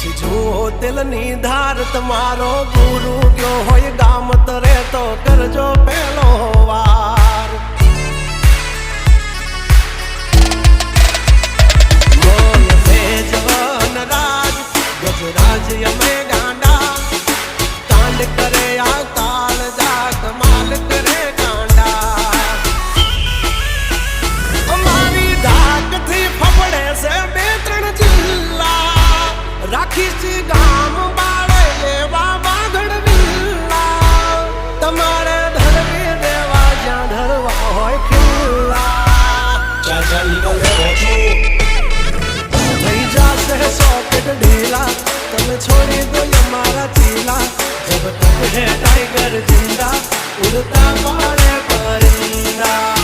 જો દિલની ધાર તમારો ગુરુ ગયો હોય ગામ તરે તો કરજો પેલો વાર બોલ ભેજવન રાજ ગજરાજ અમે ગાંડા કાંડ કરે આ કાળ જા કમાલ કરે ગાંડા અમારી ધાકથી ફફડે છે બે ત્રણ જિલ્લા રાખી ગામ બાળે એવા વાઘડ વિલ્લા તમારે ધરવી દેવા જ્યાં ધરવા હોય ખિલ્લા થઈ જશે સોકેટ ઢીલા તમે છોડી દો અમારા ચીલા જબ તક હે ટાઈગર જિંદા ઉડતા પાડે પરિંદા